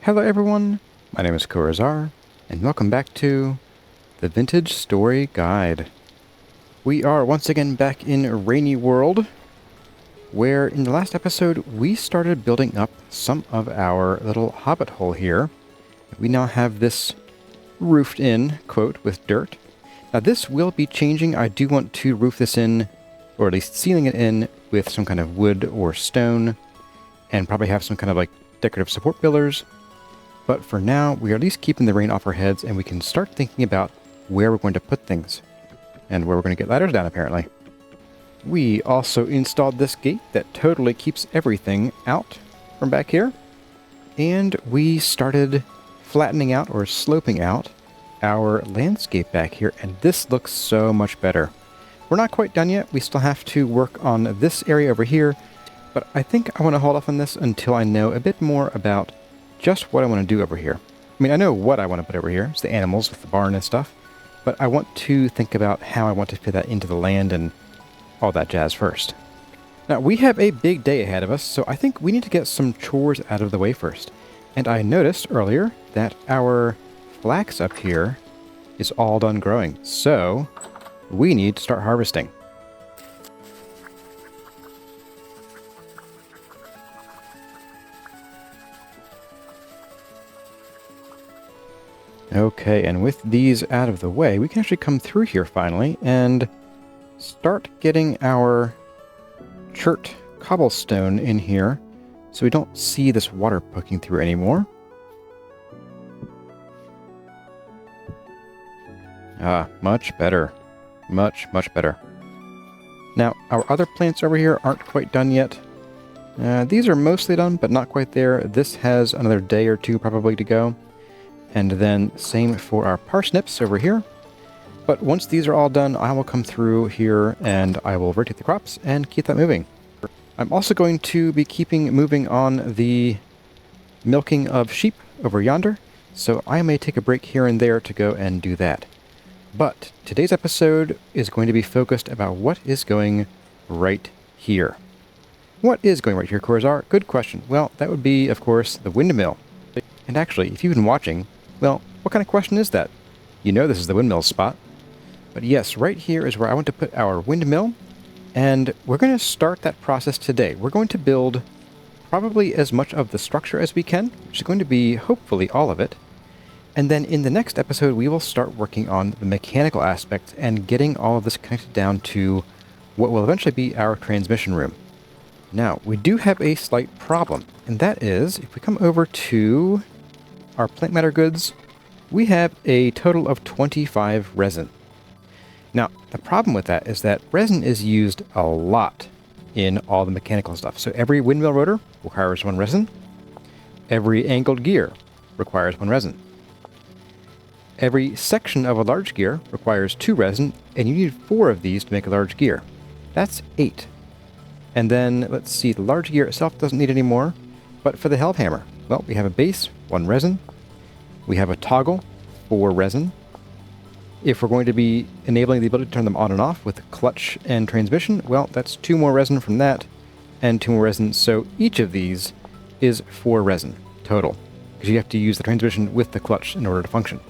Hello everyone, my name is Corazar, and welcome back to the Vintage Story Guide. We are once again back in Rainy World, where in the last episode we started building up some of our little hobbit hole here. We now have this roofed in, quote, with dirt. Now this will be changing. I do want to roof this in, or at least sealing it in, with some kind of wood or stone, and probably have some kind of like decorative support pillars. But for now, we are at least keeping the rain off our heads, and we can start thinking about where we're going to put things. And where we're going to get ladders down, apparently. We also installed this gate that totally keeps everything out from back here. And we started flattening out, or sloping out, our landscape back here, and this looks so much better. We're not quite done yet. We still have to work on this area over here, but I think I want to hold off on this until I know a bit more about just what I want to do over here. I mean, I know what I want to put over here. It's the animals with the barn and stuff. But I want to think about how I want to fit that into the land and all that jazz first. Now, we have a big day ahead of us, so I think we need to get some chores out of the way first. And I noticed earlier that our flax up here is all done growing. So we need to start harvesting. Okay, and with these out of the way, we can actually come through here finally and start getting our chert cobblestone in here so we don't see this water poking through anymore. Ah, much better. Much, much better. Now, our other plants over here aren't quite done yet. These are mostly done, but not quite there. This has another day or two probably to go. And then same for our parsnips over here. But once these are all done, I will come through here and I will rotate the crops and keep that moving. I'm also going to be moving on the milking of sheep over yonder, so I may take a break here and there to go and do that. But today's episode is going to be focused about what is going right here. What is going right here, Corazar? Good question. Well, that would be, of course, the windmill. And actually, if you've been watching, well, what kind of question is that? You know this is the windmill spot. But yes, right here is where I want to put our windmill, and we're going to start that process today. We're going to build probably as much of the structure as we can, which is going to be hopefully all of it. And then in the next episode, we will start working on the mechanical aspects and getting all of this connected down to what will eventually be our transmission room. Now, we do have a slight problem, and that is, if we come over to our plant matter goods, we have a total of 25 resin. Now, the problem with that is that resin is used a lot in all the mechanical stuff. So every windmill rotor requires one resin. Every angled gear requires one resin. Every section of a large gear requires 2 resin, and you need 4 of these to make a large gear. That's 8. And then, let's see, the large gear itself doesn't need any more, but for the helve hammer, well, we have a base, 1 resin. We have a toggle, 4 resin. If we're going to be enabling the ability to turn them on and off with clutch and transmission, well, that's 2 more resin from that, and 2 more resin, so each of these is 4 resin total, because you have to use the transmission with the clutch in order to function.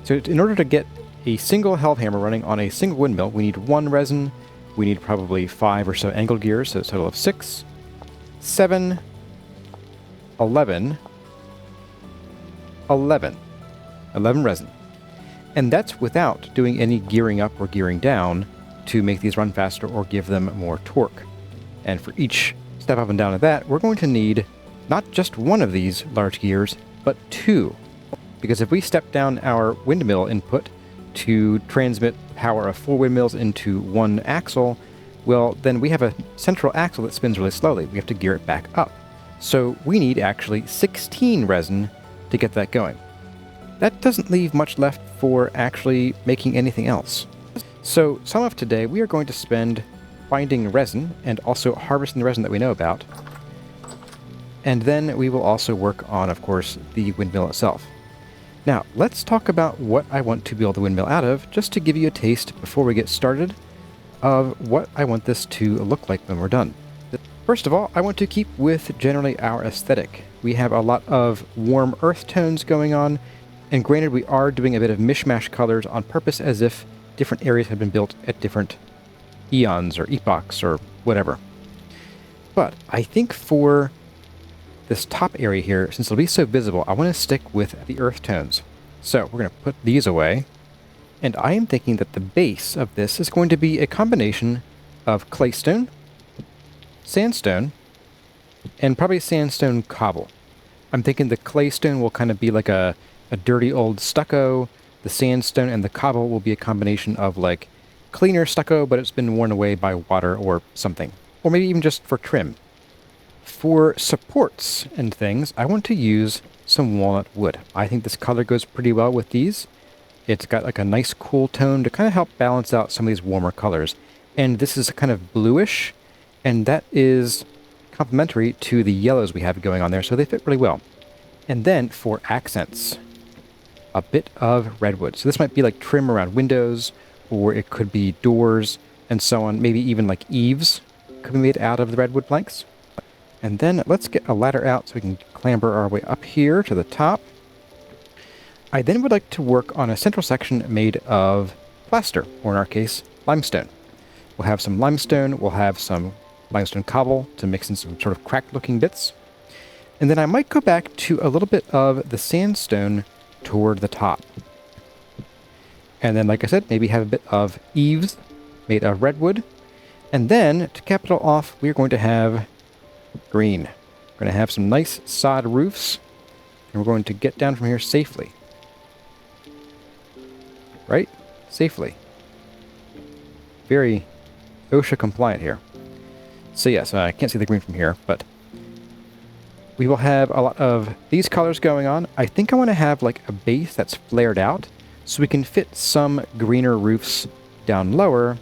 So in order to get a single helve hammer running on a single windmill, we need 1 resin. We need probably 5 or so angled gears, so it's a total of 6, 7, 11 resin. And that's without doing any gearing up or gearing down to make these run faster or give them more torque. And for each step up and down of that, we're going to need not just 1 of these large gears, but 2. Because if we step down our windmill input to transmit power of 4 windmills into 1 axle, well, then we have a central axle that spins really slowly. We have to gear it back up. So we need actually 16 resin to get that going. That doesn't leave much left for actually making anything else. So some of today we are going to spend finding resin and also harvesting the resin that we know about. And then we will also work on, of course, the windmill itself. Now, let's talk about what I want to build the windmill out of, just to give you a taste before we get started of what I want this to look like when we're done. First of all, I want to keep with generally our aesthetic. We have a lot of warm earth tones going on, and granted we are doing a bit of mishmash colors on purpose as if different areas have been built at different eons or epochs or whatever. But I think for this top area here, since it'll be so visible, I want to stick with the earth tones. So we're going to put these away, and I am thinking that the base of this is going to be a combination of claystone, sandstone, and probably sandstone cobble. I'm thinking the claystone will kind of be like a dirty old stucco. The sandstone and the cobble will be a combination of like cleaner stucco, but it's been worn away by water or something. Or maybe even just for trim. For supports and things, I want to use some walnut wood. I think this color goes pretty well with these. It's got like a nice cool tone to kind of help balance out some of these warmer colors. And this is kind of bluish, and that is complementary to the yellows we have going on there, so they fit really well. And then for accents, a bit of redwood. So this might be like trim around windows, or it could be doors and so on. Maybe even like eaves could be made out of the redwood planks. And then let's get a ladder out so we can clamber our way up here to the top. I then would like to work on a central section made of plaster, or in our case, limestone. We'll have some limestone, we'll have some limestone cobble to mix in some sort of cracked looking bits. And then I might go back to a little bit of the sandstone toward the top. And then, like I said, maybe have a bit of eaves made of redwood. And then, to cap it all off, we're going to have green. We're going to have some nice sod roofs, and we're going to get down from here safely. Right? Safely. Very OSHA compliant here. So yes, I can't see the green from here, but we will have a lot of these colors going on. I think I want to have like a base that's flared out so we can fit some greener roofs down lower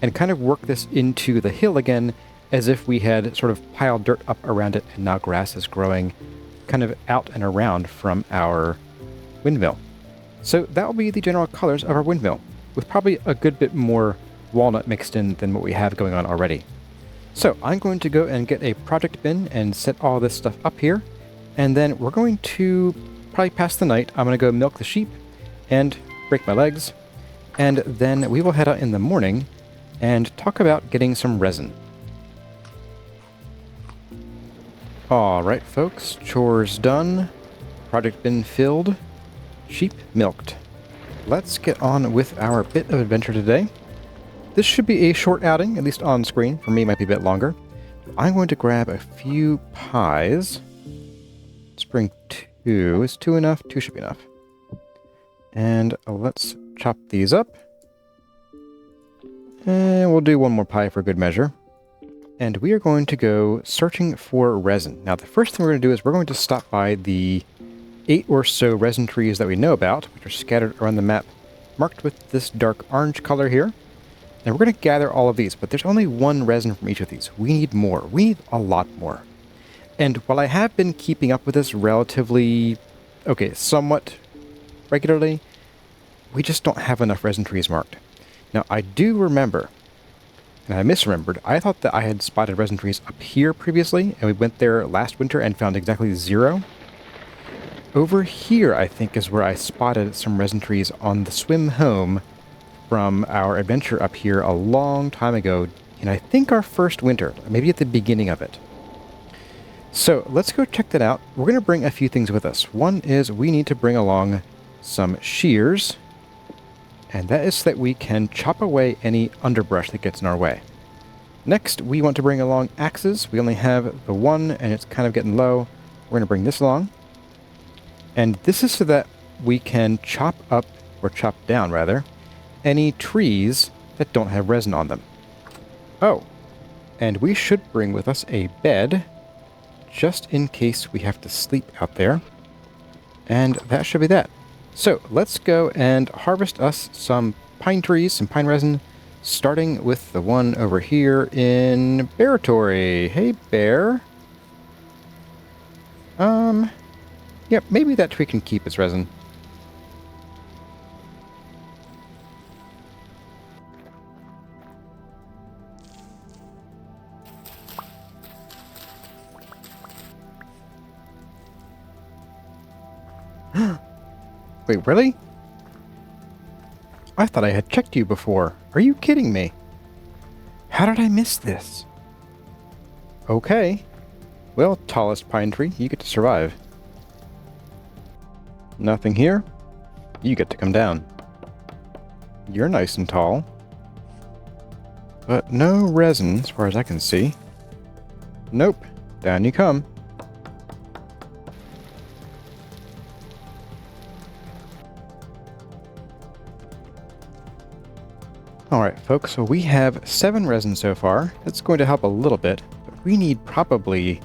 and kind of work this into the hill again as if we had sort of piled dirt up around it and now grass is growing kind of out and around from our windmill. So that will be the general colors of our windmill, with probably a good bit more walnut mixed in than what we have going on already. So I'm going to go and get a project bin and set all this stuff up here, and then we're going to probably pass the night. I'm going to go milk the sheep and break my legs, and then we will head out in the morning and talk about getting some resin. Alright folks, chores done, project bin filled, sheep milked. Let's get on with our bit of adventure today. This should be a short outing, at least on screen. For me, it might be a bit longer. I'm going to grab a few pies. Let's bring 2. Is 2 enough? 2 should be enough. And let's chop these up. And we'll do one more pie for good measure. And we are going to go searching for resin. Now, the first thing we're going to do is we're going to stop by the 8 or so resin trees that we know about, which are scattered around the map, marked with this dark orange color here. And we're going to gather all of these, but there's only one resin from each of these. We need more. We need a lot more. And while I have been keeping up with this relatively, somewhat regularly, we just don't have enough resin trees marked. Now, I do remember, and I misremembered, I thought that I had spotted resin trees up here previously, and we went there last winter and found exactly 0. Over here, I think, is where I spotted some resin trees on the swim home from our adventure up here a long time ago, in I think our first winter, maybe at the beginning of it. So let's go check that out. We're going to bring a few things with us. One is we need to bring along some shears, and that is so that we can chop away any underbrush that gets in our way. Next, we want to bring along axes. We only have the one, and it's kind of getting low. We're going to bring this along. And this is so that we can chop up, or chop down rather, any trees that don't have resin on them. Oh, and we should bring with us a bed, just in case we have to sleep out there. And that should be that. So let's go and harvest us some pine trees, some pine resin, starting with the one over here in Bearatory. Hey, Bear. Yep, maybe that tree can keep its resin. Wait, really? I thought I had checked you before. Are you kidding me? How did I miss this? Okay. Well, tallest pine tree, you get to survive. Nothing here. You get to come down. You're nice and tall. But no resin, as far as I can see. Nope. Down you come. Alright, folks, so we have 7 resin so far. That's going to help a little bit, but we need probably...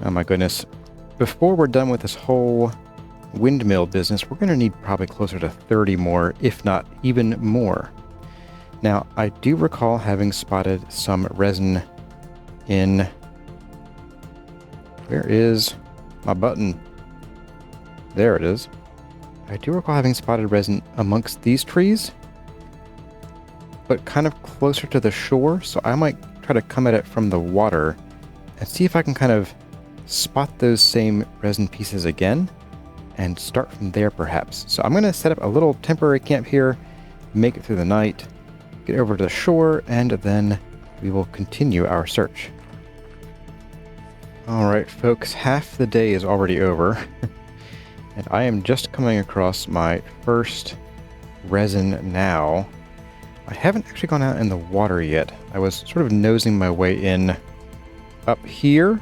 Oh my goodness. Before we're done with this whole windmill business, we're going to need probably closer to 30 more, if not even more. Now, I do recall having spotted some resin in... Where is my button? There it is. I do recall having spotted resin amongst these trees, but kind of closer to the shore, so I might try to come at it from the water and see if I can kind of spot those same resin pieces again and start from there perhaps. So I'm going to set up a little temporary camp here, make it through the night, get over to the shore, and then we will continue our search. Alright folks, half the day is already over, and I am just coming across my first resin now. I haven't actually gone out in the water yet. I was sort of nosing my way in up here.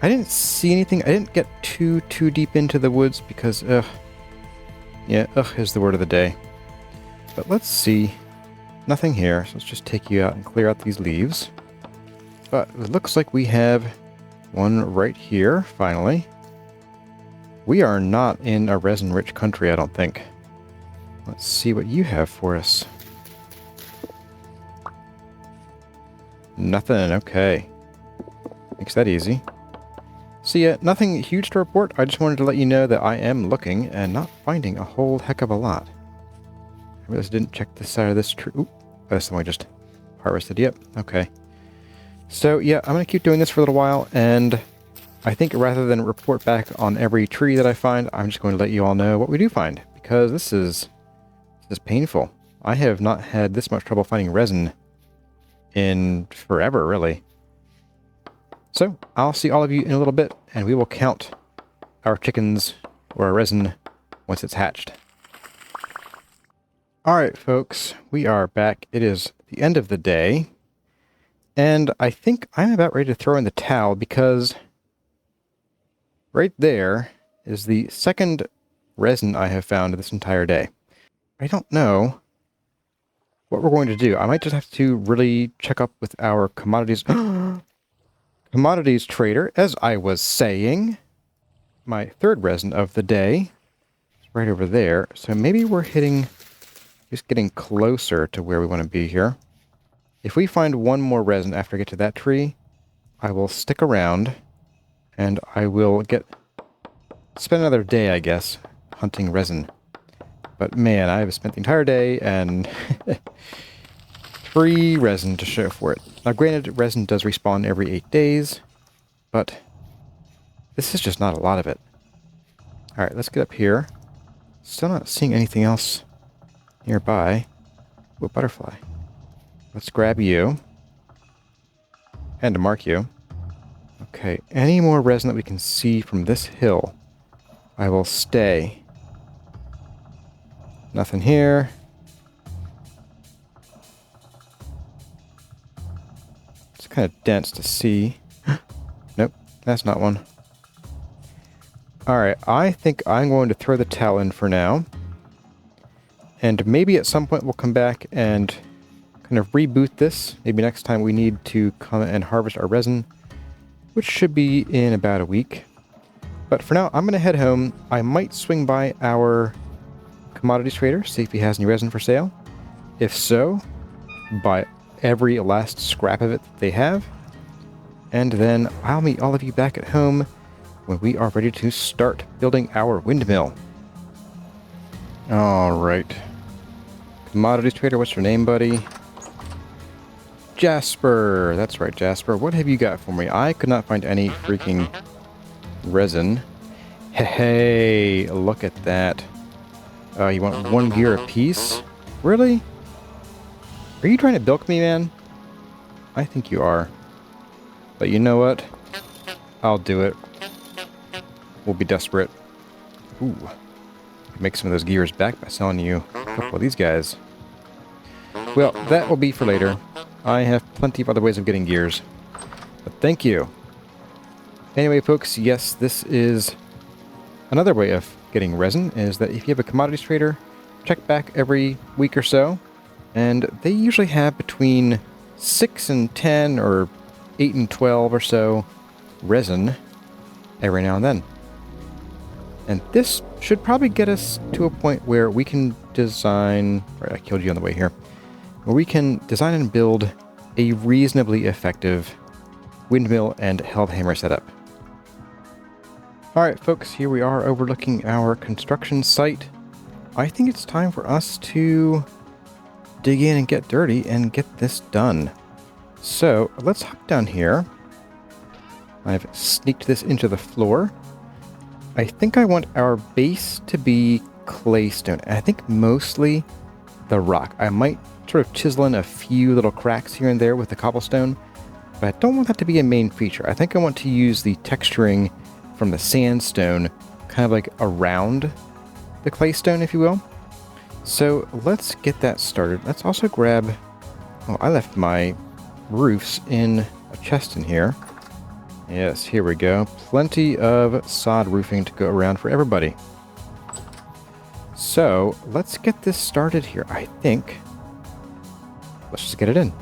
I didn't see anything. I didn't get too deep into the woods because, yeah, is the word of the day. But let's see. Nothing here, so let's just take you out and clear out these leaves. But it looks like we have one right here, finally. We are not in a resin-rich country, I don't think. Let's see what you have for us. Nothing, okay. Makes that easy. So yeah, nothing huge to report. I just wanted to let you know that I am looking and not finding a whole heck of a lot. I realized I didn't check this side of this tree. Oop, that's the one I just harvested. Yep, okay. So yeah, I'm going to keep doing this for a little while, and I think rather than report back on every tree that I find, I'm just going to let you all know what we do find, because this is painful. I have not had this much trouble finding resin in forever, really. So, I'll see all of you in a little bit, and we will count our chickens or our resin once it's hatched. Alright, folks, we are back. It is the end of the day, and I think I'm about ready to throw in the towel, because right there is the second resin I have found this entire day. I don't know what we're going to do. I might just have to really check up with our commodities commodities trader, as I was saying. My third resin of the day is right over there, so maybe we're just getting closer to where we want to be here. If we find one more resin after I get to that tree, I will stick around and I will spend another day, I guess, hunting resin. But man, I have spent the entire day and free resin to show for it. Now granted, resin does respawn every 8 days, but this is just not a lot of it. Alright, let's get up here. Still not seeing anything else nearby. Ooh, a butterfly. Let's grab you. And to mark you. Okay, any more resin that we can see from this hill, I will stay. Nothing here. It's kind of dense to see. Nope, that's not one. Alright, I think I'm going to throw the towel in for now. And maybe at some point we'll come back and kind of reboot this. Maybe next time we need to come and harvest our resin, which should be in about a week. But for now, I'm going to head home. I might swing by our commodities trader, see if he has any resin for sale. If so, buy every last scrap of it that they have. And then I'll meet all of you back at home when we are ready to start building our windmill. Alright. Commodities trader, what's your name, buddy? Jasper. That's right, Jasper. What have you got for me? I could not find any freaking resin. Hey, look at that. You want 1 gear apiece? Really? Are you trying to bilk me, man? I think you are. But you know what? I'll do it. We'll be desperate. Ooh. Make some of those gears back by selling you a couple of these guys. Well, that will be for later. I have plenty of other ways of getting gears. But thank you. Anyway, folks, yes, this is another way of getting resin, is that if you have a commodities trader, check back every week or so, and they usually have between 6 and 10 or 8 and 12 or so resin every now and then. And this should probably get us to a point where we can design... Right, I killed you on the way here. Where we can design and build a reasonably effective windmill and held hammer setup. Alright folks, here we are overlooking our construction site. I think it's time for us to dig in and get dirty and get this done. So let's hop down here. I've sneaked this into the floor. I think I want our base to be claystone. I think mostly the rock. I might sort of chisel in a few little cracks here and there with the cobblestone, but I don't want that to be a main feature. I think I want to use the texturing from the sandstone kind of like around the claystone, if you will. So let's get that started. Let's also grab... Oh, I left my roofs in a chest in here. Yes, here we go. Plenty of sod roofing to go around for everybody. So let's get this started here. I think let's just get it in.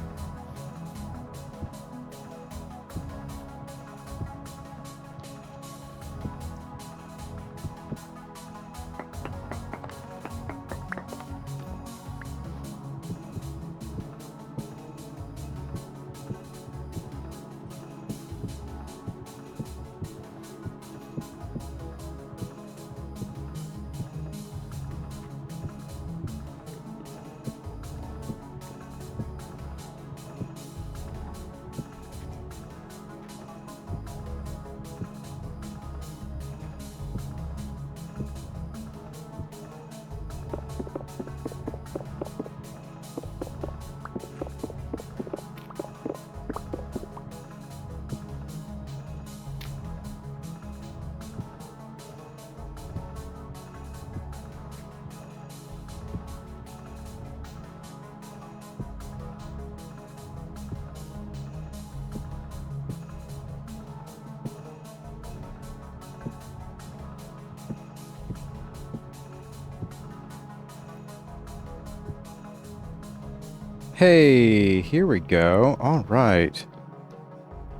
Hey, here we go. All right.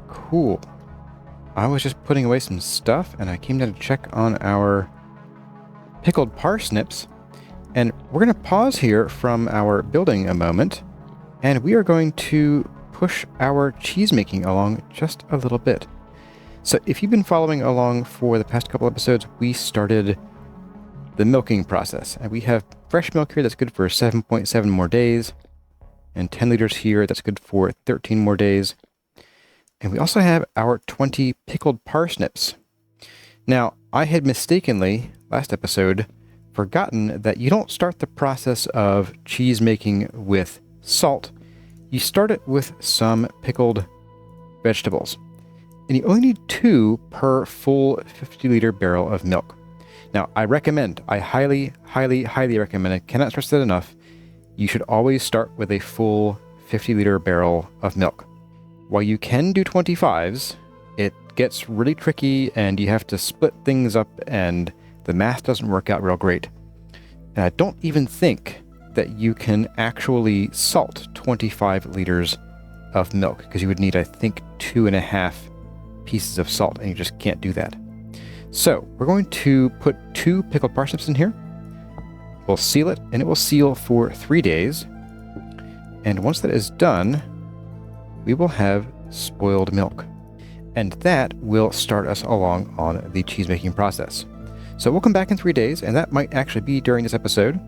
Cool. I was just putting away some stuff, and I came down to check on our pickled parsnips. And we're going to pause here from our building a moment, and we are going to push our cheese making along just a little bit. So if you've been following along for the past couple episodes, we started the milking process. And we have fresh milk here that's good for 7.7 more days. And 10 liters here, that's good for 13 more days. And we also have our 20 pickled parsnips. Now, I had mistakenly, last episode, forgotten that you don't start the process of cheese making with salt. You start it with some pickled vegetables. And you only need 2 per full 50-liter barrel of milk. Now, I highly, highly, highly recommend, I cannot stress that enough, you should always start with a full 50-liter barrel of milk. While you can do 25s, it gets really tricky and you have to split things up and the math doesn't work out real great. And I don't even think that you can actually salt 25 liters of milk because you would need, I think, 2.5 pieces of salt, and you just can't do that. So we're going to put 2 pickled parsnips in here. We'll seal it, and it will seal for 3 days. And once that is done, we will have spoiled milk. And that will start us along on the cheese making process. So we'll come back in 3 days, and that might actually be during this episode.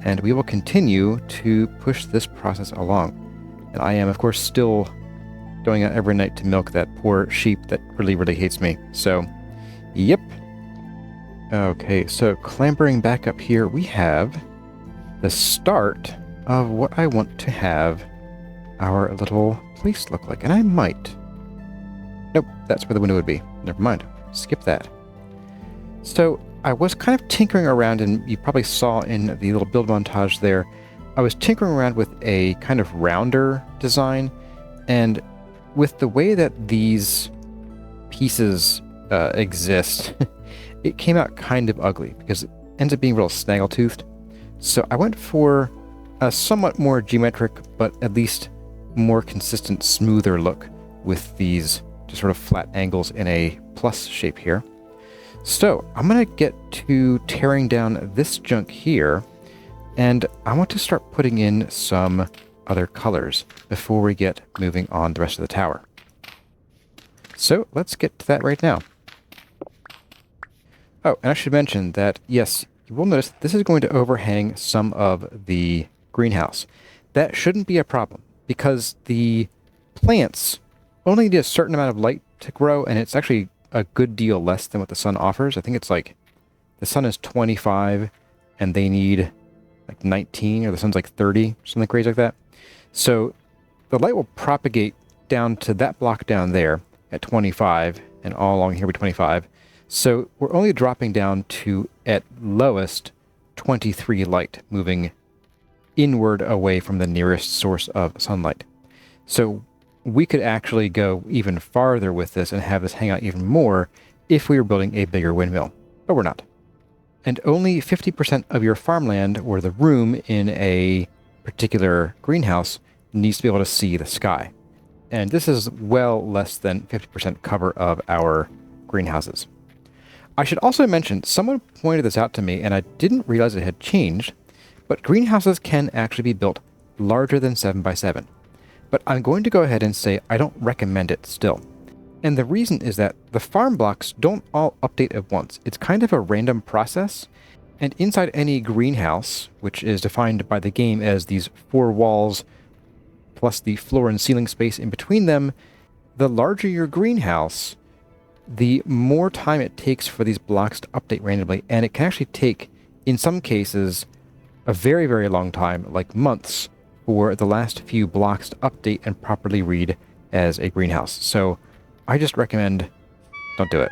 And we will continue to push this process along. And I am, of course, still going out every night to milk that poor sheep that really, really hates me. So, yep. Okay, so clambering back up here, we have the start of what I want to have our little place look like. And I might... Nope, that's where the window would be. Never mind. Skip that. So I was kind of tinkering around, and you probably saw in the little build montage there, I was tinkering around with a kind of rounder design, and with the way that these pieces exist, it came out kind of ugly because it ends up being real snaggle-toothed. So I went for a somewhat more geometric, but at least more consistent, smoother look with these just sort of flat angles in a plus shape here. So I'm going to get to tearing down this junk here, and I want to start putting in some other colors before we get moving on the rest of the tower. So let's get to that right now. Oh, and I should mention that, yes, you will notice this is going to overhang some of the greenhouse. That shouldn't be a problem, because the plants only need a certain amount of light to grow, and it's actually a good deal less than what the sun offers. I think it's like, the sun is 25, and they need like 19, or the sun's like 30, something crazy like that. So the light will propagate down to that block down there at 25, and all along here be 25. So we're only dropping down to, at lowest, 23 light, moving inward away from the nearest source of sunlight. So we could actually go even farther with this and have this hang out even more if we were building a bigger windmill, but we're not. And only 50% of your farmland, or the room in a particular greenhouse, needs to be able to see the sky. And this is well less than 50% cover of our greenhouses. I should also mention, someone pointed this out to me, and I didn't realize it had changed, but greenhouses can actually be built larger than 7x7. But I'm going to go ahead and say I don't recommend it still. And the reason is that the farm blocks don't all update at once. It's kind of a random process, and inside any greenhouse, which is defined by the game as these 4 walls plus the floor and ceiling space in between them, the larger your greenhouse, the more time it takes for these blocks to update randomly, and it can actually take, in some cases, a very, very long time, like months, for the last few blocks to update and properly read as a greenhouse. So I just recommend don't do it.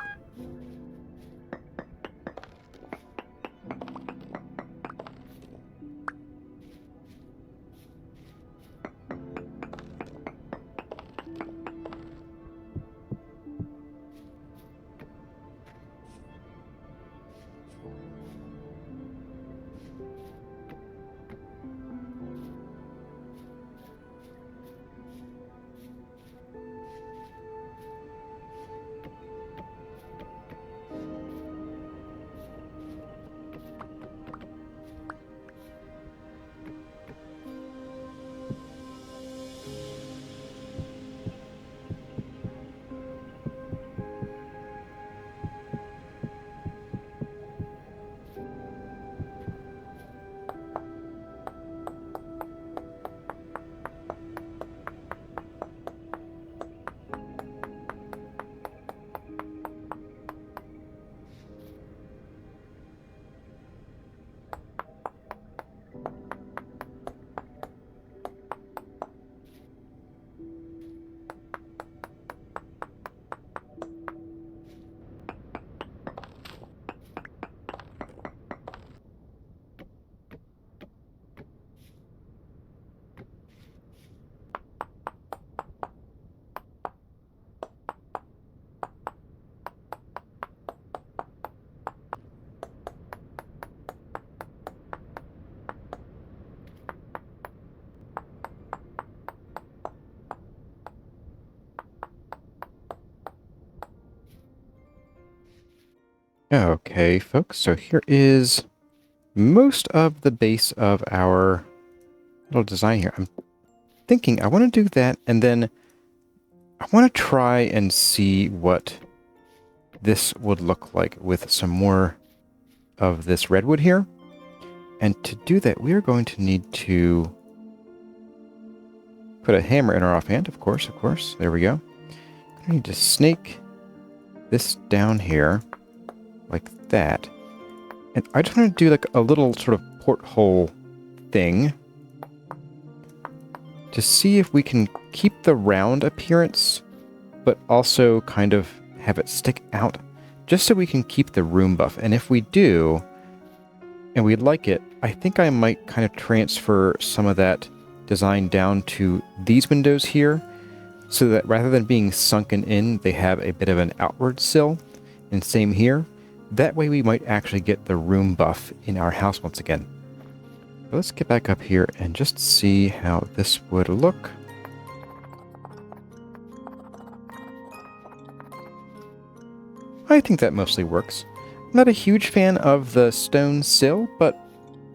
Okay, folks, so here is most of the base of our little design here. I'm thinking I want to do that, and then I want to try and see what this would look like with some more of this redwood here. And to do that, we are going to need to put a hammer in our offhand, of course. There we go. I need to snake this down here like that. And I just want to do like a little sort of porthole thing to see if we can keep the round appearance, but also kind of have it stick out, just so we can keep the room buff. And if we do, and we like it, I think I might kind of transfer some of that design down to these windows here, so that rather than being sunken in, they have a bit of an outward sill. And same here. That way we might actually get the room buff in our house once again. So let's get back up here and just see how this would look. I think that mostly works. I'm not a huge fan of the stone sill, but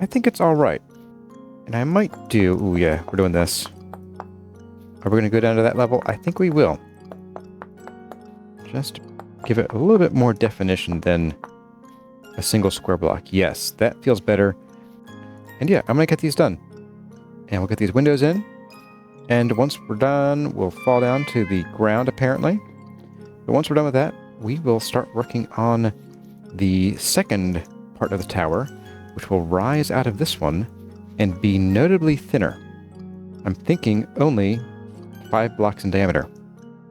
I think it's alright. And I might do... Ooh, yeah, we're doing this. Are we going to go down to that level? I think we will. Just give it a little bit more definition than a single square block. Yes, that feels better. And yeah, I'm going to get these done. And we'll get these windows in. And once we're done, we'll fall down to the ground, apparently. But once we're done with that, we will start working on the second part of the tower, which will rise out of this one and be notably thinner. I'm thinking only 5 blocks in diameter.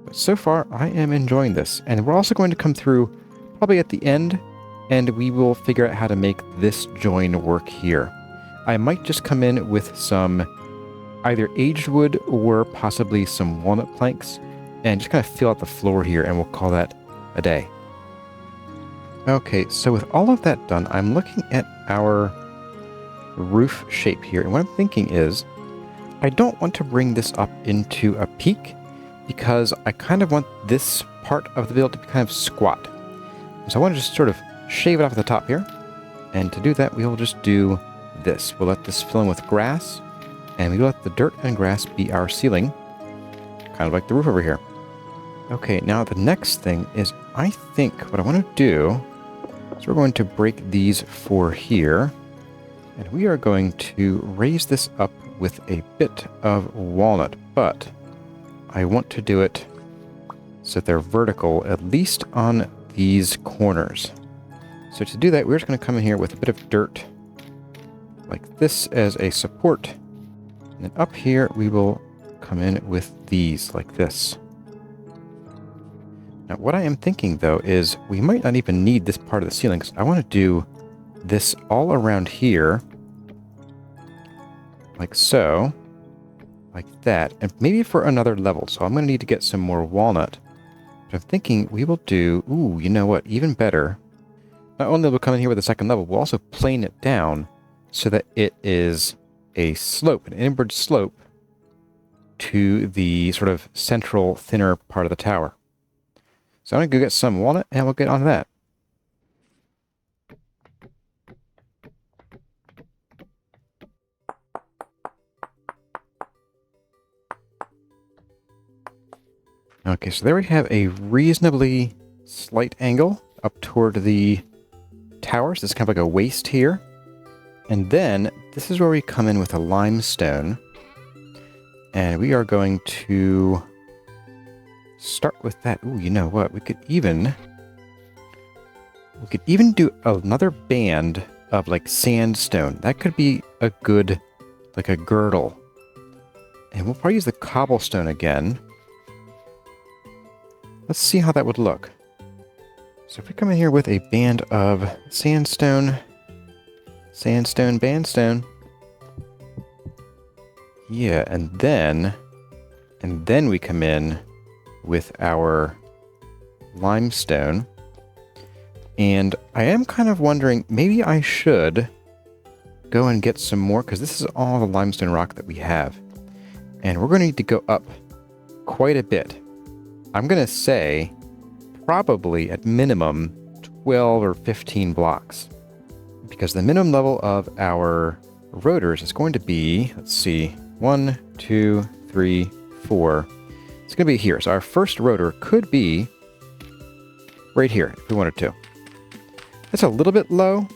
But so far, I am enjoying this. And we're also going to come through probably at the end, and we will figure out how to make this join work here. I might just come in with some either aged wood or possibly some walnut planks and just kind of fill out the floor here, and we'll call that a day. Okay, so with all of that done, I'm looking at our roof shape here, and what I'm thinking is I don't want to bring this up into a peak because I kind of want this part of the build to be kind of squat. So I want to just sort of shave it off at the top here, and to do that we'll just do this. We'll let this fill in with grass, and we will let the dirt and grass be our ceiling, kind of like the roof over here. Okay, now the next thing is, I think what I want to do is we're going to break these 4 here, and we are going to raise this up with a bit of walnut, but I want to do it so they're vertical, at least on these corners. So to do that, we're just going to come in here with a bit of dirt, like this as a support, and then up here we will come in with these, like this. Now, what I am thinking, though, is we might not even need this part of the ceiling, because I want to do this all around here, like so, like that, and maybe for another level. So I'm going to need to get some more walnut. But I'm thinking we will do, ooh, you know what, even better. Not only will we come in here with a second level, we'll also plane it down so that it is a slope, an inward slope to the sort of central, thinner part of the tower. So I'm going to go get some walnut, and we'll get on to that. Okay, so there we have a reasonably slight angle up toward the towers. This is kind of like a waist here. And then this is where we come in with a limestone. And we are going to start with that. Ooh, you know what? We could even do another band of like sandstone. That could be a good, like a girdle. And we'll probably use the cobblestone again. Let's see how that would look. So if we come in here with a band of sandstone, sandstone, bandstone. Yeah, and then we come in with our limestone. And I am kind of wondering, maybe I should go and get some more, because this is all the limestone rock that we have. And we're going to need to go up quite a bit. I'm going to say probably at minimum 12 or 15 blocks. Because the minimum level of our rotors is going to be, let's see, 1, 2, 3, 4. It's going to be here. So our first rotor could be right here if we wanted to. That's a little bit low,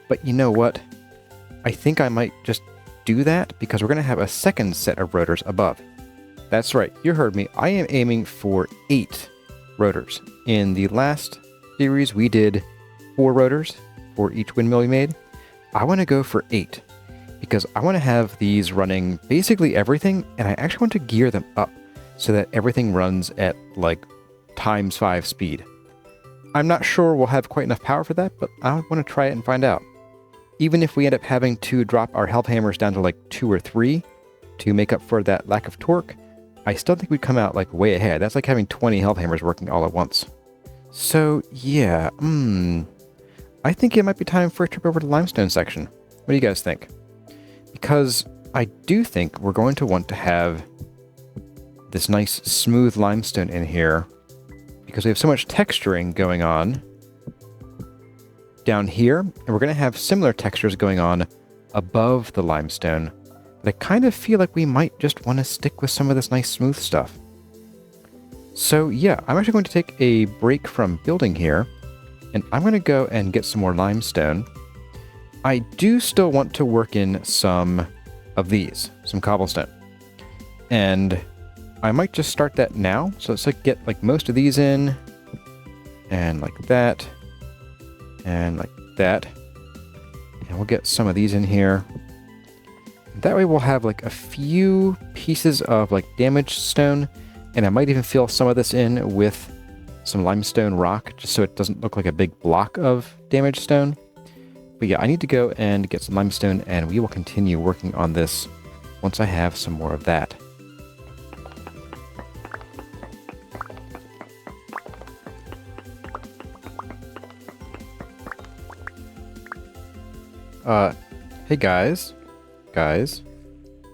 but you know what? I think I might just do that because we're going to have a second set of rotors above. That's right, you heard me. I am aiming for 8 rotors. In the last series, we did 4 rotors for each windmill we made. I want to go for 8 because I want to have these running basically everything, and I actually want to gear them up so that everything runs at like ×5 speed. I'm not sure we'll have quite enough power for that, but I want to try it and find out. Even if we end up having to drop our health hammers down to like 2 or 3 to make up for that lack of torque, I still think we'd come out like way ahead. That's like having 20 health hammers working all at once. So yeah, I think it might be time for a trip over to the limestone section. What do you guys think? Because I do think we're going to want to have this nice smooth limestone in here because we have so much texturing going on down here, and we're going to have similar textures going on above the limestone. But I kind of feel like we might just want to stick with some of this nice smooth stuff. So yeah, I'm actually going to take a break from building here, and I'm going to go and get some more limestone. I do still want to work in some of these, some cobblestone. And I might just start that now. So let's like get like most of these in, and like that, and like that. And we'll get some of these in here. That way we'll have like a few pieces of like damaged stone, and I might even fill some of this in with some limestone rock just so it doesn't look like a big block of damaged stone. But yeah, I need to go and get some limestone, and we will continue working on this once I have some more of that. Hey guys,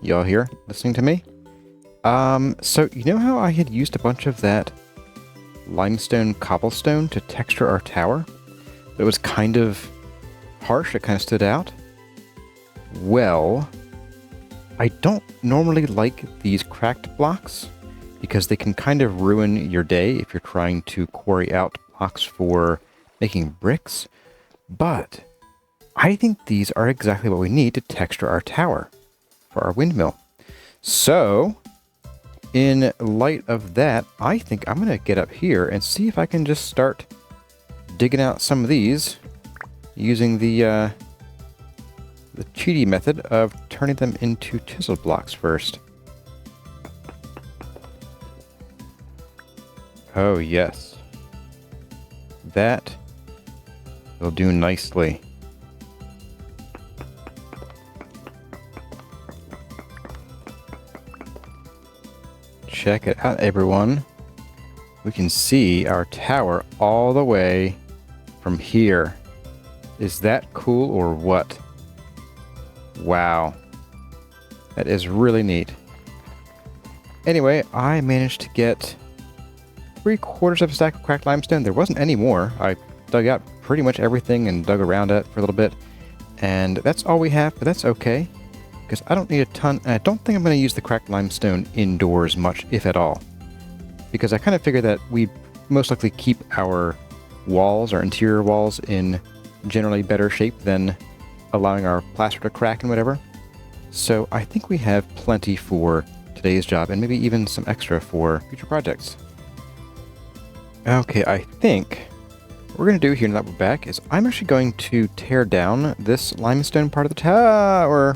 y'all here listening to me? So you know how I had used a bunch of that limestone cobblestone to texture our tower? But it was kind of harsh, it kind of stood out? Well, I don't normally like these cracked blocks because they can kind of ruin your day if you're trying to quarry out blocks for making bricks, but I think these are exactly what we need to texture our tower for our windmill. So, in light of that, I think I'm going to get up here and see if I can just start digging out some of these using the cheaty method of turning them into chisel blocks first. Oh yes. That will do nicely. Check it out, everyone. We can see our tower all the way from here. Is that cool or what? Wow. That is really neat. Anyway, I managed to get 3/4 of a stack of cracked limestone. There wasn't any more. I dug out pretty much everything and dug around it for a little bit. And that's all we have, but that's okay, because I don't need a ton, and I don't think I'm going to use the cracked limestone indoors much, if at all. Because I kind of figure that we most likely keep our walls, our interior walls, in generally better shape than allowing our plaster to crack and whatever. So I think we have plenty for today's job, and maybe even some extra for future projects. Okay, I think what we're going to do here now that we're back is I'm actually going to tear down this limestone part of the tower.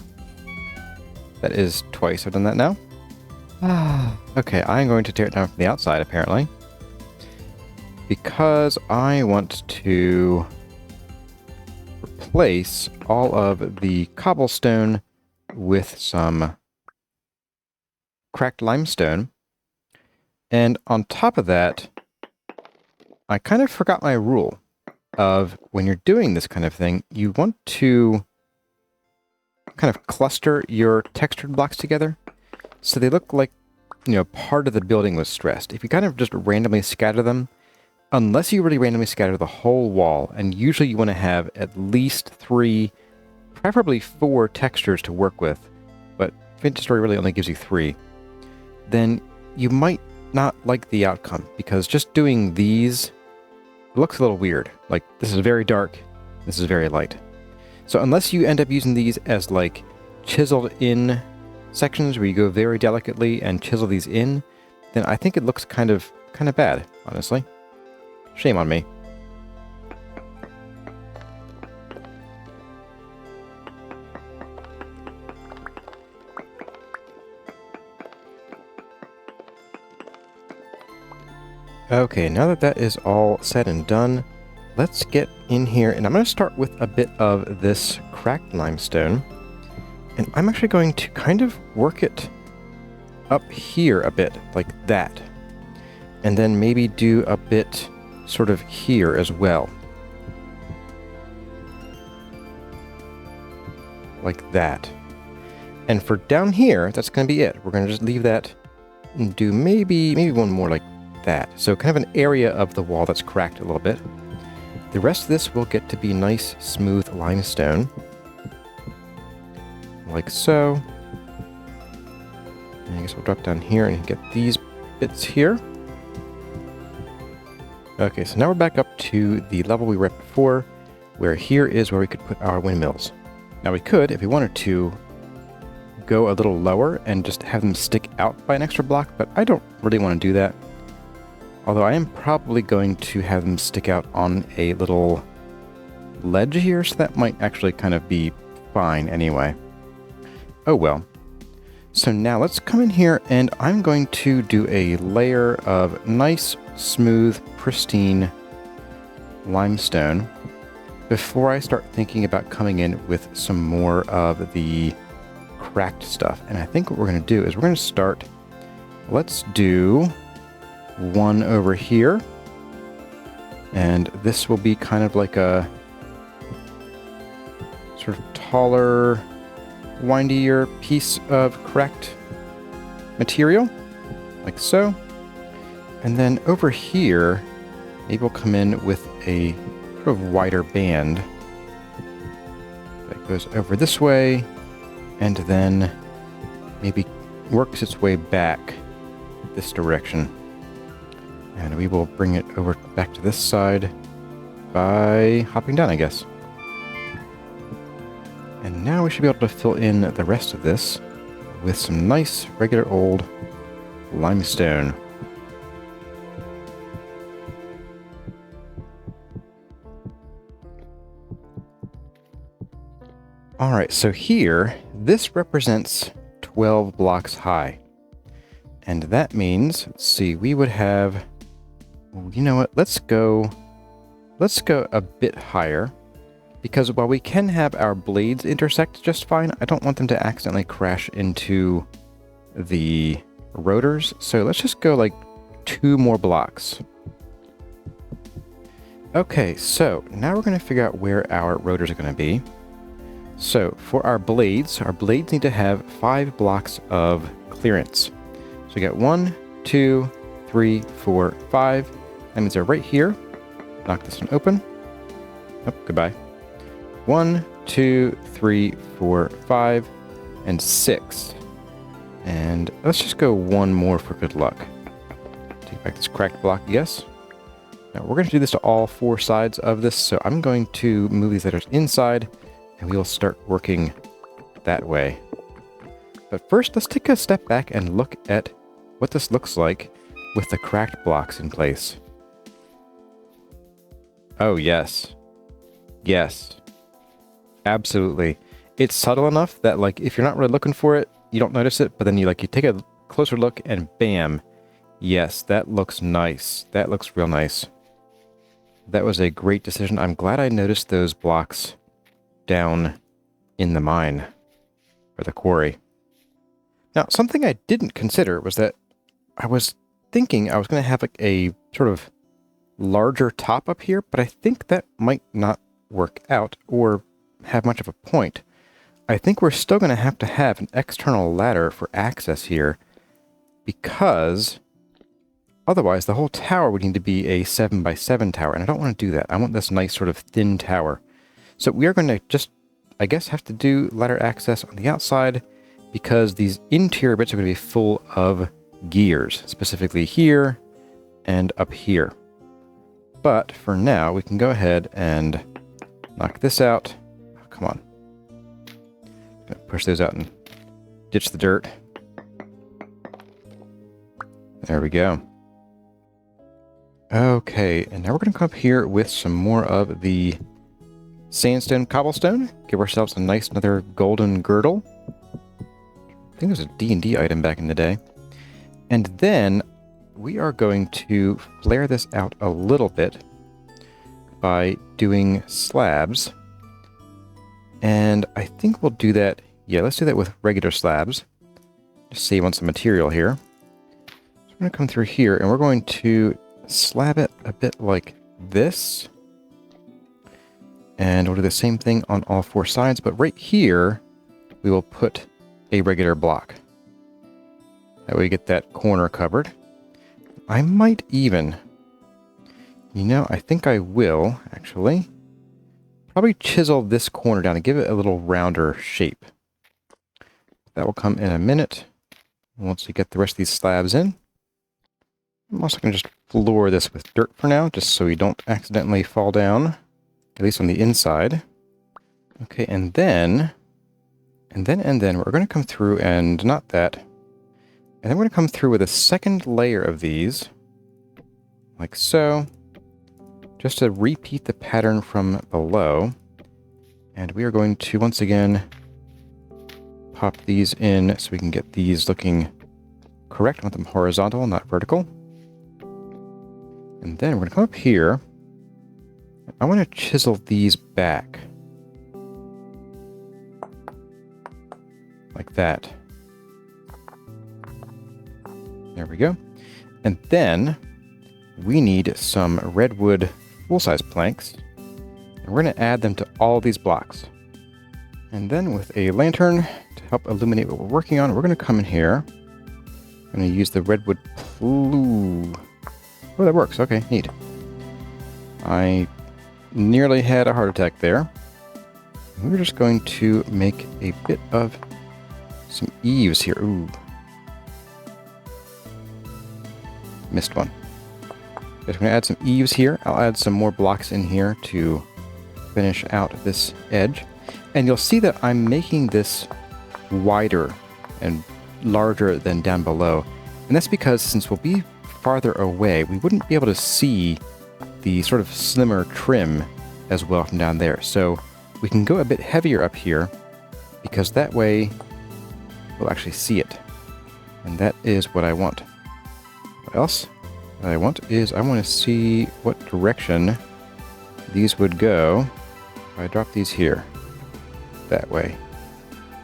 That is twice I've done that now. Okay, I'm going to tear it down from the outside, apparently. Because I want to replace all of the cobblestone with some cracked limestone. And on top of that, I kind of forgot my rule of when you're doing this kind of thing, you want to kind of cluster your textured blocks together so they look like, you know, part of the building was stressed. If you kind of just randomly scatter them, unless you really randomly scatter the whole wall, and usually you want to have at least 3, preferably 4 textures to work with, but Vintage Story really only gives you 3, then you might not like the outcome, because just doing these looks a little weird. Like, this is very dark, this is very light. So unless you end up using these as like chiseled in sections where you go very delicately and chisel these in, then I think it looks kind of bad, honestly. Shame on me. Okay, now that that is all said and done, let's get in here, and I'm going to start with a bit of this cracked limestone, and I'm actually going to kind of work it up here a bit, like that, and then maybe do a bit sort of here as well, like that. And for down here, that's going to be it. We're going to just leave that and do maybe one more like that. So kind of an area of the wall that's cracked a little bit. The rest of this will get to be nice, smooth limestone. Like so. And I guess we'll drop down here and get these bits here. Okay, so now we're back up to the level we were at before, where here is where we could put our windmills. Now we could, if we wanted to, go a little lower and just have them stick out by an extra block, but I don't really want to do that. Although I am probably going to have them stick out on a little ledge here, so that might actually kind of be fine anyway. Oh well. So now let's come in here and I'm going to do a layer of nice, smooth, pristine limestone before I start thinking about coming in with some more of the cracked stuff. And I think what we're going to do is we're going to start, let's do one over here, and this will be kind of like a sort of taller, windier piece of cracked material, like so. And then over here, maybe we'll come in with a sort of wider band that goes over this way, and then maybe works its way back this direction. And we will bring it over back to this side by hopping down, I guess. And now we should be able to fill in the rest of this with some nice, regular old limestone. Alright, so here, this represents 12 blocks high. And that means, let's see, we would have, you know what, let's go a bit higher, because while we can have our blades intersect just fine, I don't want them to accidentally crash into the rotors, so let's just go like 2 more blocks. Okay, so now we're going to figure out where our rotors are going to be. So for our blades need to have 5 blocks of clearance. So we got 1, 2, 3, 4, 5. That means they're right here. Knock this one open. Oh, goodbye. 1, 2, 3, 4, 5, and 6. And let's just go 1 more for good luck. Take back this cracked block, yes. Now we're going to do this to all 4 sides of this, so I'm going to move these letters inside, and we will start working that way. But first, let's take a step back and look at what this looks like with the cracked blocks in place. Oh, yes. Yes. Absolutely. It's subtle enough that, like, if you're not really looking for it, you don't notice it, but then you take a closer look and bam. Yes, that looks nice. That looks real nice. That was a great decision. I'm glad I noticed those blocks down in the mine, or the quarry. Now, something I didn't consider was that I was thinking I was going to have like a sort of larger top up here, but I think that might not work out or have much of a point. I think we're still going to have an external ladder for access here, because otherwise the whole tower would need to be a 7x7 tower, and I don't want to do that. I want this nice sort of thin tower. So we are going to just, I guess, have to do ladder access on the outside, because these interior bits are going to be full of gears, specifically here and up here. But for now, we can go ahead and knock this out. Oh, come on. Gonna push those out and ditch the dirt. There we go. Okay, and now we're going to come up here with some more of the sandstone cobblestone. Give ourselves a nice another golden girdle. I think there's a D&D item back in the day. And then we are going to flare this out a little bit by doing slabs. And I think we'll do that. Yeah, let's do that with regular slabs. Just save on some material here. So I'm going to come through here and we're going to slab it a bit like this. And we'll do the same thing on all four sides, but right here we will put a regular block. That way we get that corner covered. I might even, I think I will actually probably chisel this corner down and give it a little rounder shape. That will come in a minute once we get the rest of these slabs in. I'm also going to just floor this with dirt for now, just so we don't accidentally fall down, at least on the inside. Okay, and then we're going to come through and not that. And then we're going to come through with a second layer of these, like so, just to repeat the pattern from below. And we are going to, once again, pop these in so we can get these looking correct. I want them horizontal, not vertical. And then we're going to come up here. I want to chisel these back. Like that. There we go. And then we need some redwood full-size planks. And we're going to add them to all these blocks. And then with a lantern to help illuminate what we're working on, we're going to come in here. I'm going to use the redwood blue. Oh, that works. Okay, neat. I nearly had a heart attack there. We're just going to make a bit of some eaves here. Ooh. Missed one. Just going to add some eaves here. I'll add some more blocks in here to finish out this edge. And you'll see that I'm making this wider and larger than down below. And that's because since we'll be farther away, we wouldn't be able to see the sort of slimmer trim as well from down there. So we can go a bit heavier up here because that way we'll actually see it. And that is what I want. What else? What I want is I want to see what direction these would go if I drop these here. That way.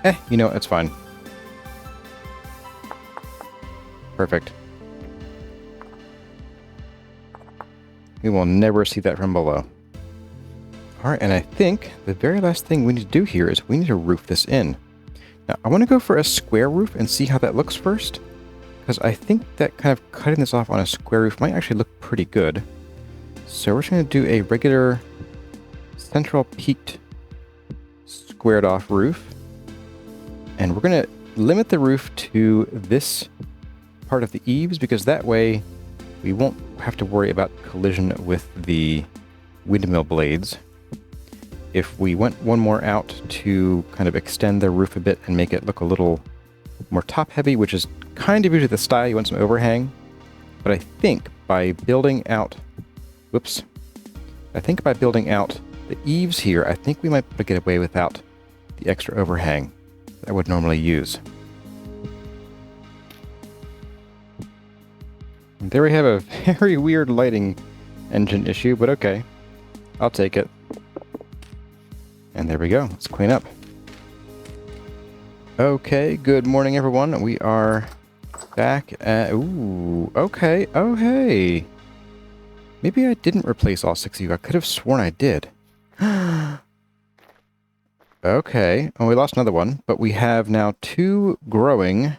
It's fine. Perfect. We will never see that from below. Alright, and I think the very last thing we need to do here is we need to roof this in. Now, I want to go for a square roof and see how that looks first, because I think that kind of cutting this off on a square roof might actually look pretty good. So we're just going to do a regular central peaked squared off roof. And we're going to limit the roof to this part of the eaves, because that way we won't have to worry about collision with the windmill blades. If we went one more out to kind of extend the roof a bit and make it look a little more top heavy, which is kind of usually the style, you want some overhang. But I think by building out, by building out the eaves here, I think we might be able to get away without the extra overhang that I would normally use. And there we have a very weird lighting engine issue, but okay. I'll take it. And there we go. Let's clean up. Okay, good morning, everyone. We are back at... Ooh, okay. Oh, hey. Maybe I didn't replace all 6 of you. I could have sworn I did. Okay. Oh, we lost another one, but we have now 2 growing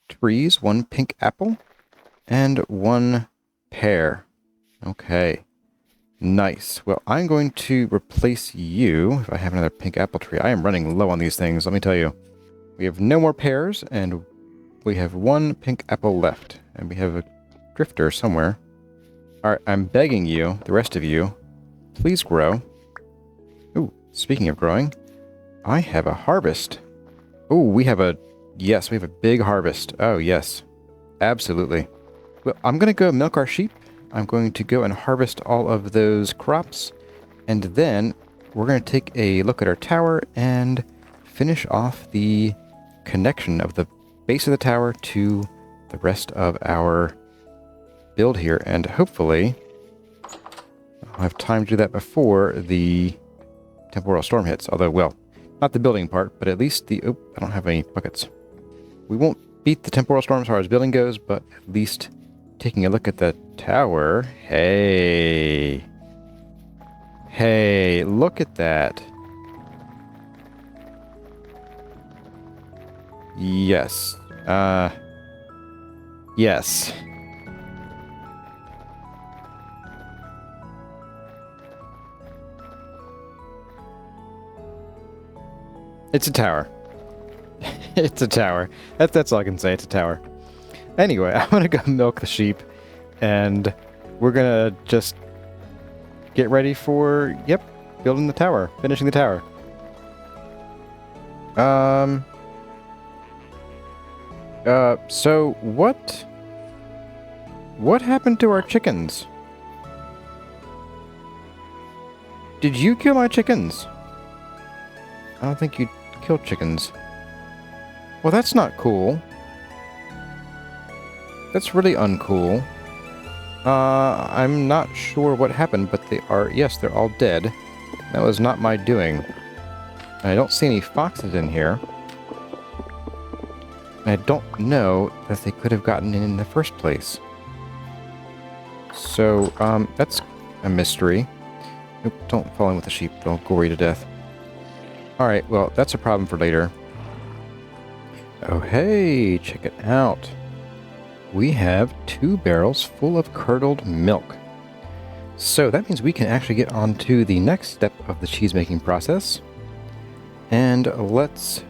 trees, 1 pink apple, and 1 pear. Okay. Nice. Well, I'm going to replace you if I have another pink apple tree. I am running low on these things, let me tell you. We have no more pears, and we have 1 pink apple left. And we have a drifter somewhere. Alright, I'm begging you, the rest of you, please grow. Ooh, speaking of growing, I have a harvest. Ooh, we have a big harvest. Oh, yes. Absolutely. Well, I'm going to go milk our sheep. I'm going to go and harvest all of those crops, and then we're going to take a look at our tower and finish off the connection of the base of the tower to the rest of our build here, and hopefully I'll have time to do that before the temporal storm hits. Although, well, not the building part, but at least the... Oh, I don't have any buckets. We won't beat the temporal storm as far as building goes, but at least taking a look at the tower. Hey. Hey, look at that. Yes. Yes. It's a tower. It's a tower. That's all I can say. It's a tower. Anyway, I'm gonna go milk the sheep, and we're gonna just get ready for, yep, building the tower, finishing the tower. So what happened to our chickens? Did you kill my chickens? I don't think you killed chickens. Well, that's not cool. That's really uncool. I'm not sure what happened, but they are, yes, they're all dead. That was not my doing. I don't see any foxes in here. I don't know that they could have gotten in the first place. So, that's a mystery. Nope, don't fall in with the sheep. They'll gore you to death. Alright, well, that's a problem for later. Oh, hey, check it out. We have 2 barrels full of curdled milk. So that means we can actually get on to the next step of the cheese making process. And let's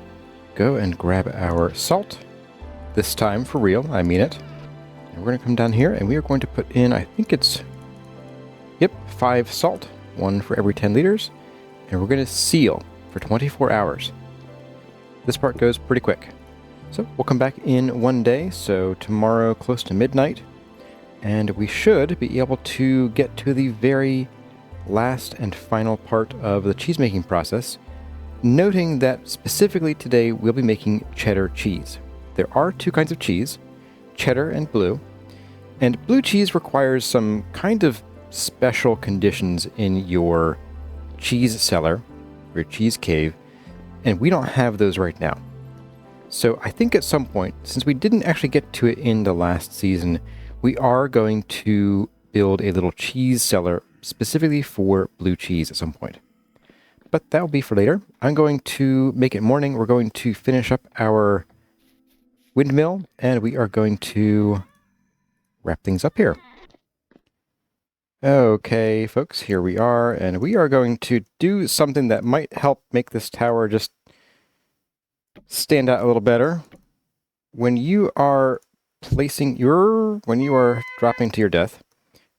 go and grab our salt. This time for real, I mean it. And we're going to come down here and we are going to put in, I think it's, yep, 5 salt, 1 for every 10 liters. And we're going to seal for 24 hours. This part goes pretty quick. So we'll come back in one day, so tomorrow close to midnight, and we should be able to get to the very last and final part of the cheese making process, noting that specifically today we'll be making cheddar cheese. There are 2 kinds of cheese, cheddar and blue, and blue cheese requires some kind of special conditions in your cheese cellar, your cheese cave, and we don't have those right now. So I think at some point, since we didn't actually get to it in the last season, we are going to build a little cheese cellar specifically for blue cheese at some point. But that will be for later. I'm going to make it morning. We're going to finish up our windmill, and we are going to wrap things up here. Okay, folks, here we are, and we are going to do something that might help make this tower just stand out a little better. When you are placing when you are dropping to your death,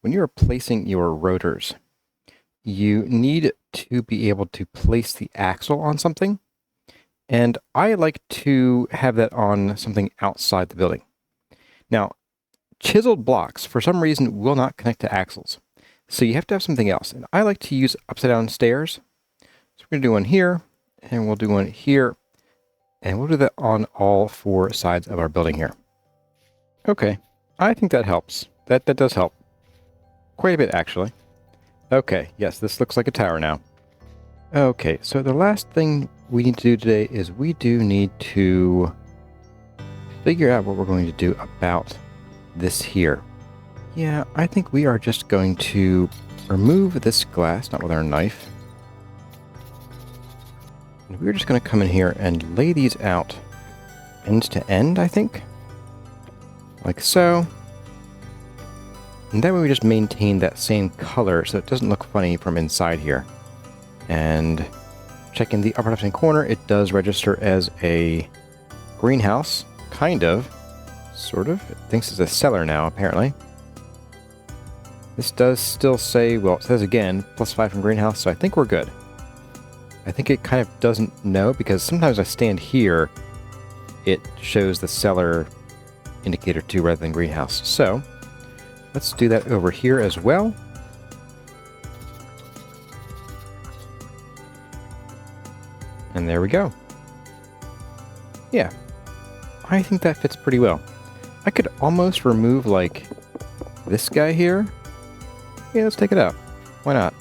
when you are placing your rotors, you need to be able to place the axle on something. And I like to have that on something outside the building. Now, chiseled blocks, for some reason, will not connect to axles. So you have to have something else. And I like to use upside down stairs. So we're going to do one here, and we'll do one here. And we'll do that on all 4 sides of our building here. Okay, I think that helps. That does help. Quite a bit, actually. Okay, yes, this looks like a tower now. Okay, so the last thing we need to do today is we do need to figure out what we're going to do about this here. Yeah, I think we are just going to remove this glass, not with our knife. And we're just going to come in here and lay these out end to end, I think. Like so. And that way we just maintain that same color so it doesn't look funny from inside here. And checking the upper left-hand corner, it does register as a greenhouse. Kind of. Sort of. It thinks it's a cellar now, apparently. This does still say, well, it says again, +5 from greenhouse, so I think we're good. I think it kind of doesn't know, because sometimes I stand here, it shows the cellar indicator too rather than greenhouse. So, let's do that over here as well. And there we go. Yeah, I think that fits pretty well. I could almost remove, like, this guy here. Yeah, let's take it out. Why not?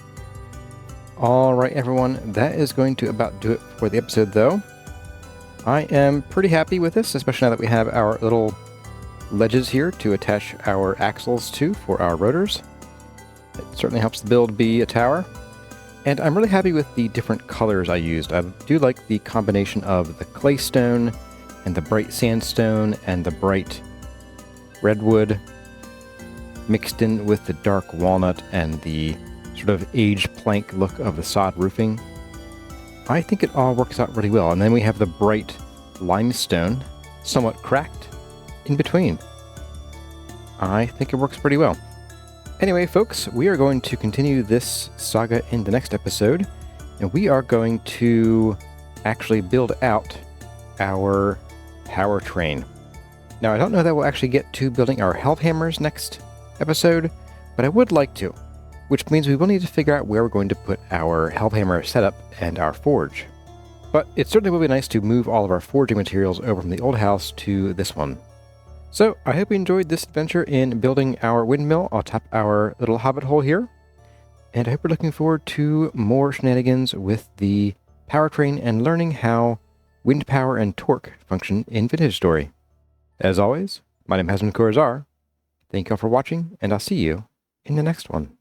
Alright everyone, that is going to about do it for the episode though. I am pretty happy with this, especially now that we have our little ledges here to attach our axles to for our rotors. It certainly helps the build be a tower. And I'm really happy with the different colors I used. I do like the combination of the claystone and the bright sandstone and the bright redwood mixed in with the dark walnut and the sort of aged plank look of the sod roofing. I think it all works out really well. And then we have the bright limestone, somewhat cracked, in between. I think it works pretty well. Anyway, folks, we are going to continue this saga in the next episode, and we are going to actually build out our powertrain. Now, I don't know that we'll actually get to building our helve hammers next episode, but I would like to. Which means we will need to figure out where we're going to put our helve hammer setup and our forge. But it certainly will be nice to move all of our forging materials over from the old house to this one. So I hope you enjoyed this adventure in building our windmill atop our little hobbit hole here. And I hope you're looking forward to more shenanigans with the powertrain and learning how wind power and torque function in Vintage Story. As always, my name has been Corazar. Thank you all for watching, and I'll see you in the next one.